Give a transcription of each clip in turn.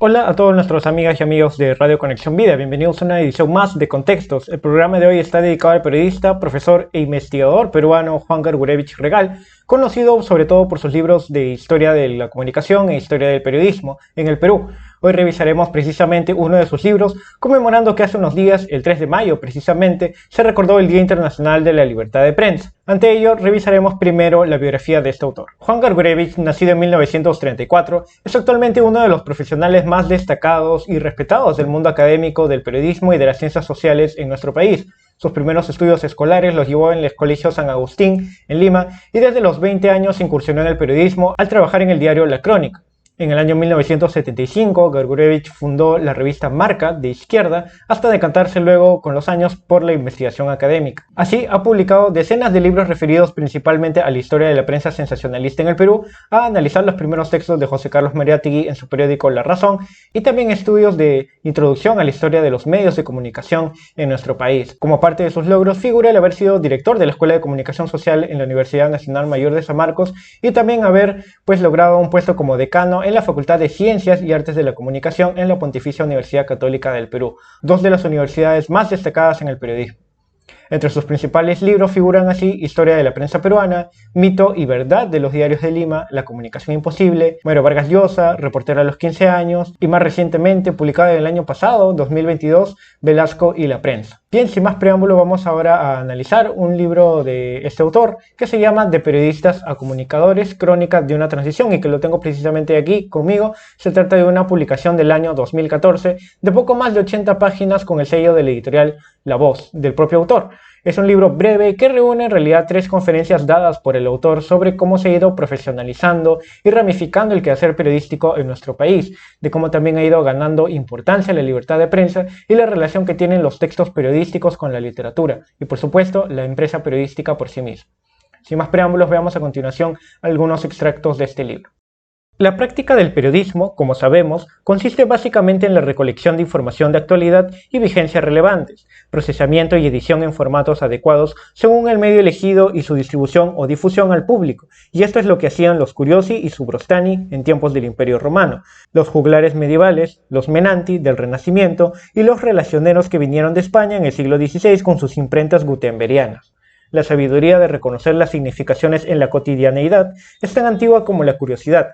Hola a todos nuestros amigas y amigos de Radio Conexión Vida, bienvenidos a una edición más de Contextos. El programa de hoy está dedicado al periodista, profesor e investigador peruano Juan Gargurevich Regal, conocido sobre todo por sus libros de historia de la comunicación e historia del periodismo en el Perú. Hoy revisaremos precisamente uno de sus libros, conmemorando que hace unos días, el 3 de mayo precisamente, se recordó el Día Internacional de la Libertad de Prensa. Ante ello, revisaremos primero la biografía de este autor. Juan Gargurevich, nacido en 1934, es actualmente uno de los profesionales más destacados y respetados del mundo académico, del periodismo y de las ciencias sociales en nuestro país. Sus primeros estudios escolares los llevó en el Colegio San Agustín, en Lima, y desde los 20 años incursionó en el periodismo al trabajar en el diario La Crónica. En el año 1975, Gargurevich fundó la revista Marca, de izquierda, hasta decantarse luego con los años por la investigación académica. Así, ha publicado decenas de libros referidos principalmente a la historia de la prensa sensacionalista en el Perú, a analizar los primeros textos de José Carlos Mariátegui en su periódico La Razón, y también estudios de introducción a la historia de los medios de comunicación en nuestro país. Como parte de sus logros figura el haber sido director de la Escuela de Comunicación Social en la Universidad Nacional Mayor de San Marcos y también haber logrado un puesto como decano en la Facultad de Ciencias y Artes de la Comunicación en la Pontificia Universidad Católica del Perú, dos de las universidades más destacadas en el periodismo. Entre sus principales libros figuran así Historia de la prensa peruana, Mito y verdad de los diarios de Lima, La comunicación imposible, Mario Vargas Llosa, Reportero a los 15 años y más recientemente, publicado el año pasado, 2022, Velasco y la prensa. Bien, sin más preámbulo, vamos ahora a analizar un libro de este autor que se llama De periodistas a comunicadores, crónica de una transición, y que lo tengo precisamente aquí conmigo. Se trata de una publicación del año 2014 de poco más de 80 páginas con el sello de la editorial La Voz, del propio autor. Es un libro breve que reúne en realidad 3 conferencias dadas por el autor sobre cómo se ha ido profesionalizando y ramificando el quehacer periodístico en nuestro país, de cómo también ha ido ganando importancia la libertad de prensa y la relación que tienen los textos periodísticos con la literatura y, por supuesto, la empresa periodística por sí misma. Sin más preámbulos, veamos a continuación algunos extractos de este libro. La práctica del periodismo, como sabemos, consiste básicamente en la recolección de información de actualidad y vigencia relevantes, procesamiento y edición en formatos adecuados según el medio elegido y su distribución o difusión al público, y esto es lo que hacían los Curiosi y Subrostani en tiempos del Imperio Romano, los juglares medievales, los Menanti del Renacimiento y los relacioneros que vinieron de España en el siglo XVI con sus imprentas gutenberianas. La sabiduría de reconocer las significaciones en la cotidianeidad es tan antigua como la curiosidad.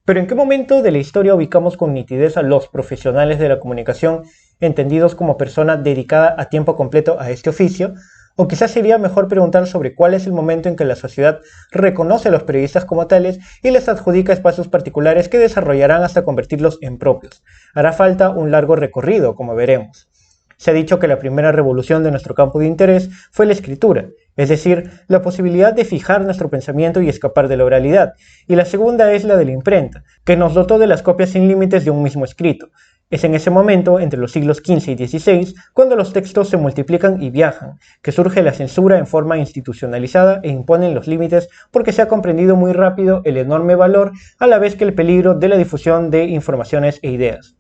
Pero ¿en qué momento de la historia ubicamos con nitidez a los profesionales de la comunicación, entendidos como persona dedicada a tiempo completo a este oficio? O quizás sería mejor preguntar sobre cuál es el momento en que la sociedad reconoce a los periodistas como tales y les adjudica espacios particulares que desarrollarán hasta convertirlos en propios. Hará falta un largo recorrido, como veremos. Se ha dicho que la primera revolución de nuestro campo de interés fue la escritura, es decir, la posibilidad de fijar nuestro pensamiento y escapar de la oralidad, y la segunda es la de la imprenta, que nos dotó de las copias sin límites de un mismo escrito. Es en ese momento, entre los siglos XV y XVI, cuando los textos se multiplican y viajan, que surge la censura en forma institucionalizada e imponen los límites porque se ha comprendido muy rápido el enorme valor a la vez que el peligro de la difusión de informaciones e ideas.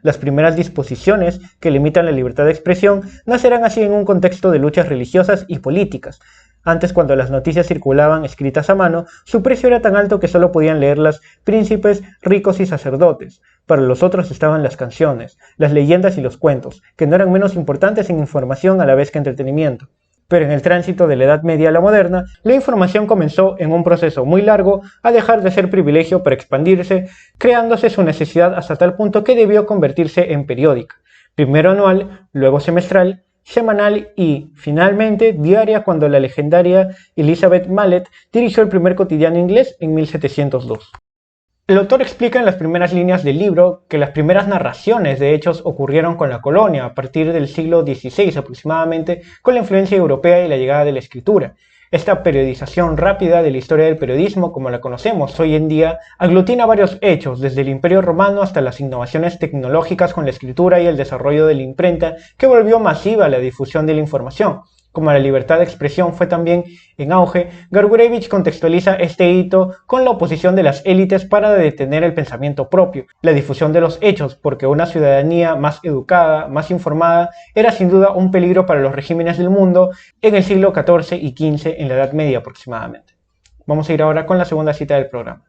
Las primeras disposiciones que limitan la libertad de expresión nacerán así en un contexto de luchas religiosas y políticas. Antes, cuando las noticias circulaban escritas a mano, su precio era tan alto que solo podían leerlas príncipes, ricos y sacerdotes. Para los otros estaban las canciones, las leyendas y los cuentos, que no eran menos importantes en información a la vez que entretenimiento. Pero en el tránsito de la Edad Media a la moderna, la información comenzó en un proceso muy largo a dejar de ser privilegio para expandirse, creándose su necesidad hasta tal punto que debió convertirse en periódica, primero anual, luego semestral, semanal y, finalmente, diaria cuando la legendaria Elizabeth Mallet dirigió el primer cotidiano inglés en 1702. El autor explica en las primeras líneas del libro que las primeras narraciones de hechos ocurrieron con la colonia a partir del siglo XVI aproximadamente, con la influencia europea y la llegada de la escritura. Esta periodización rápida de la historia del periodismo, como la conocemos hoy en día, aglutina varios hechos, desde el Imperio Romano hasta las innovaciones tecnológicas con la escritura y el desarrollo de la imprenta, que volvió masiva la difusión de la información. Como la libertad de expresión fue también en auge, Gargurevich contextualiza este hito con la oposición de las élites para detener el pensamiento propio, la difusión de los hechos, porque una ciudadanía más educada, más informada, era sin duda un peligro para los regímenes del mundo en el siglo XIV y XV, en la Edad Media aproximadamente. Vamos a ir ahora con la segunda cita del programa.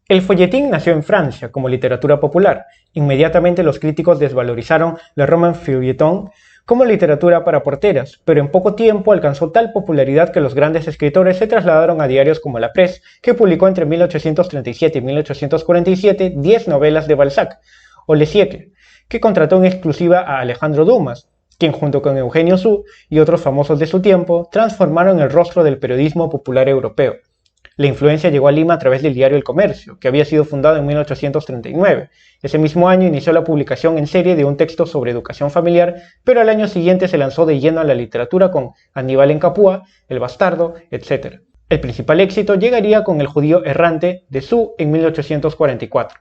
El folletín nació en Francia como literatura popular. Inmediatamente los críticos desvalorizaron le roman feuilleton como literatura para porteras, pero en poco tiempo alcanzó tal popularidad que los grandes escritores se trasladaron a diarios como La Presse, que publicó entre 1837 y 1847 10 novelas de Balzac, o Le Siècle, que contrató en exclusiva a Alejandro Dumas, quien junto con Eugenio Sue y otros famosos de su tiempo transformaron el rostro del periodismo popular europeo. La influencia llegó a Lima a través del diario El Comercio, que había sido fundado en 1839. Ese mismo año inició la publicación en serie de un texto sobre educación familiar, pero al año siguiente se lanzó de lleno a la literatura con Aníbal en Capua, El Bastardo, etc. El principal éxito llegaría con El judío errante de Sue en 1844.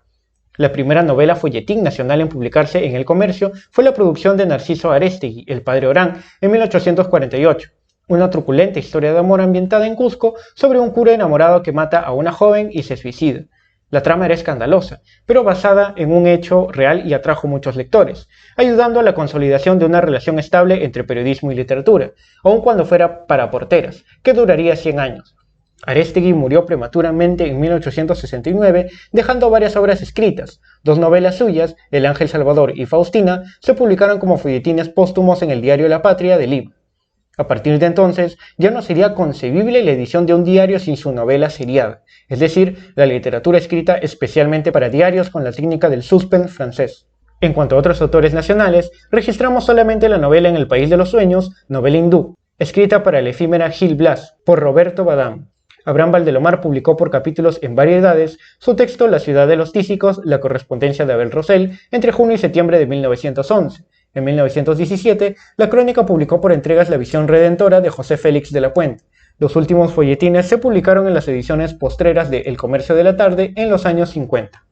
La primera novela folletín nacional en publicarse en El Comercio fue la producción de Narciso Aréstegui, El padre Orán, en 1848. Una truculenta historia de amor ambientada en Cusco sobre un cura enamorado que mata a una joven y se suicida. La trama era escandalosa, pero basada en un hecho real y atrajo muchos lectores, ayudando a la consolidación de una relación estable entre periodismo y literatura, aun cuando fuera para porteras, que duraría 100 años. Aréstegui murió prematuramente en 1869, dejando varias obras escritas. 2 novelas suyas, El Ángel Salvador y Faustina, se publicaron como folletines póstumos en el diario La Patria de Lima. A partir de entonces, ya no sería concebible la edición de un diario sin su novela seriada, es decir, la literatura escrita especialmente para diarios con la técnica del suspense francés. En cuanto a otros autores nacionales, registramos solamente la novela En el País de los Sueños, novela hindú, escrita para la efímera Gil Blas, por Roberto Badam. Abraham Valdelomar publicó por capítulos en Variedades su texto La ciudad de los tísicos, la correspondencia de Abel Rosell, entre junio y septiembre de 1911. En 1917, la crónica publicó por entregas La visión redentora de José Félix de la Puente. Los últimos folletines se publicaron en las ediciones postreras de El Comercio de la Tarde en los años 50.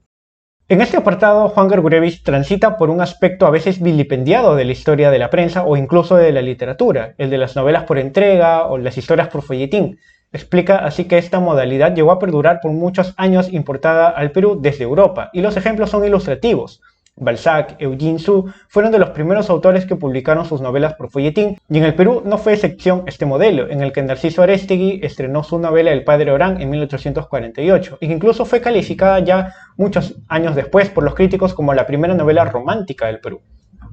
En este apartado, Juan Gergurevich transita por un aspecto a veces vilipendiado de la historia de la prensa o incluso de la literatura, el de las novelas por entrega o las historias por folletín. Explica así que esta modalidad llegó a perdurar por muchos años importada al Perú desde Europa, y los ejemplos son ilustrativos. Balzac, Eugene Sue fueron de los primeros autores que publicaron sus novelas por folletín, y en el Perú no fue excepción este modelo, en el que Narciso Aréstegui estrenó su novela El padre Orán en 1848, y que incluso fue calificada ya muchos años después por los críticos como la primera novela romántica del Perú.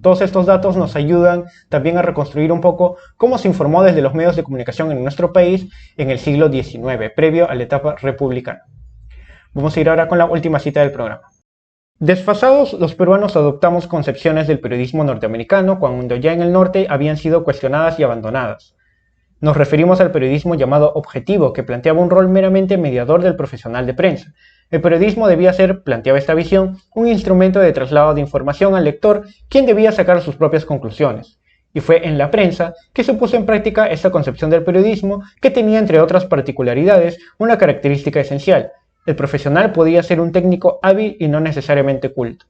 Todos estos datos nos ayudan también a reconstruir un poco cómo se informó desde los medios de comunicación en nuestro país en el siglo XIX, previo a la etapa republicana. Vamos a ir ahora con la última cita del programa. Desfasados, los peruanos adoptamos concepciones del periodismo norteamericano cuando ya en el norte habían sido cuestionadas y abandonadas. Nos referimos al periodismo llamado objetivo, que planteaba un rol meramente mediador del profesional de prensa. El periodismo debía ser, planteaba esta visión, un instrumento de traslado de información al lector, quien debía sacar sus propias conclusiones. Y fue en la prensa que se puso en práctica esta concepción del periodismo, que tenía, entre otras particularidades, una característica esencial. El profesional podía ser un técnico hábil y no necesariamente culto.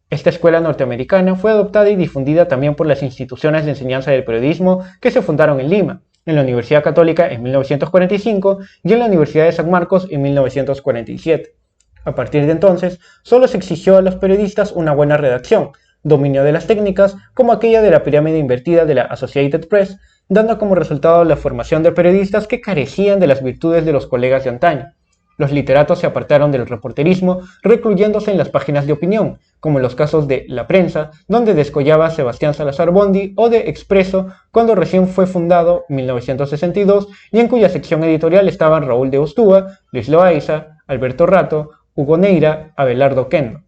Esta escuela norteamericana fue adoptada y difundida también por las instituciones de enseñanza del periodismo que se fundaron en Lima, en la Universidad Católica en 1945 y en la Universidad de San Marcos en 1947. A partir de entonces, solo se exigió a los periodistas una buena redacción, dominio de las técnicas, como aquella de la pirámide invertida de la Associated Press, dando como resultado la formación de periodistas que carecían de las virtudes de los colegas de antaño. Los literatos se apartaron del reporterismo, recluyéndose en las páginas de opinión, como en los casos de La Prensa, donde descollaba Sebastián Salazar Bondi, o de Expreso, cuando recién fue fundado en 1962, y en cuya sección editorial estaban Raúl de Ostúa, Luis Loaiza, Alberto Rato, Hugo Neira, Abelardo Kendo.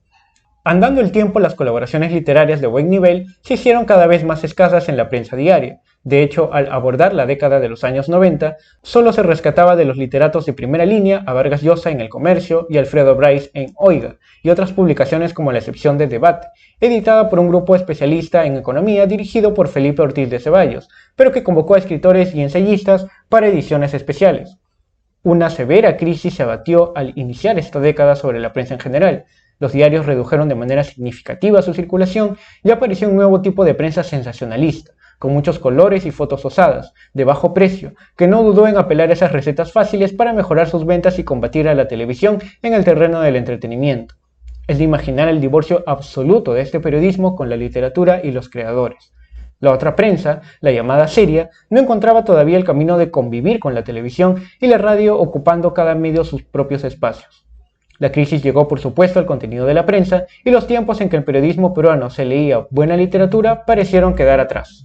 Andando el tiempo, las colaboraciones literarias de buen nivel se hicieron cada vez más escasas en la prensa diaria. De hecho, al abordar la década de los años 90, solo se rescataba de los literatos de primera línea a Vargas Llosa en El Comercio y Alfredo Bryce en Oiga, y otras publicaciones como La excepción de Debate, editada por un grupo especialista en economía dirigido por Felipe Ortiz de Ceballos, pero que convocó a escritores y ensayistas para ediciones especiales. Una severa crisis se abatió al iniciar esta década sobre la prensa en general. Los diarios redujeron de manera significativa su circulación y apareció un nuevo tipo de prensa sensacionalista, con muchos colores y fotos osadas, de bajo precio, que no dudó en apelar a esas recetas fáciles para mejorar sus ventas y combatir a la televisión en el terreno del entretenimiento. Es de imaginar el divorcio absoluto de este periodismo con la literatura y los creadores. La otra prensa, la llamada seria, no encontraba todavía el camino de convivir con la televisión y la radio ocupando cada medio sus propios espacios. La crisis llegó por supuesto al contenido de la prensa y los tiempos en que el periodismo peruano se leía buena literatura parecieron quedar atrás.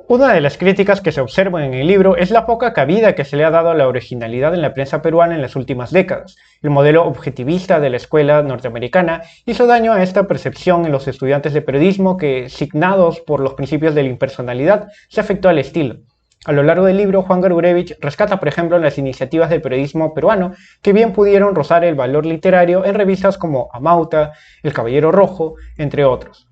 Una de las críticas que se observan en el libro es la poca cabida que se le ha dado a la originalidad en la prensa peruana en las últimas décadas. El modelo objetivista de la escuela norteamericana hizo daño a esta percepción en los estudiantes de periodismo que, signados por los principios de la impersonalidad, se afectó al estilo. A lo largo del libro, Juan Gurevich rescata, por ejemplo, las iniciativas del periodismo peruano que bien pudieron rozar el valor literario en revistas como Amauta, El Caballero Rojo, entre otros.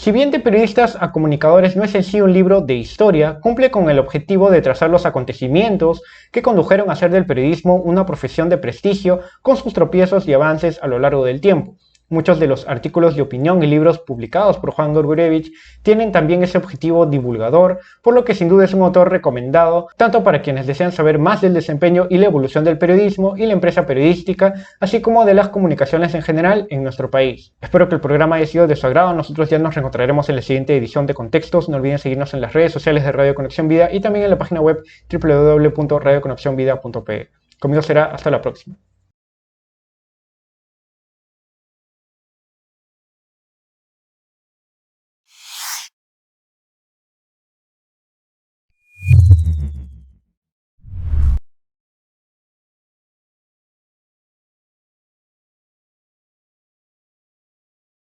Si bien de periodistas a comunicadores no es en sí un libro de historia, cumple con el objetivo de trazar los acontecimientos que condujeron a hacer del periodismo una profesión de prestigio con sus tropiezos y avances a lo largo del tiempo. Muchos de los artículos de opinión y libros publicados por Juan Gurevich tienen también ese objetivo divulgador, por lo que sin duda es un autor recomendado tanto para quienes desean saber más del desempeño y la evolución del periodismo y la empresa periodística, así como de las comunicaciones en general en nuestro país. Espero que el programa haya sido de su agrado. Nosotros ya nos reencontraremos en la siguiente edición de Contextos. No olviden seguirnos en las redes sociales de Radio Conexión Vida y también en la página web www.radioconexionvida.pe. Conmigo será hasta la próxima.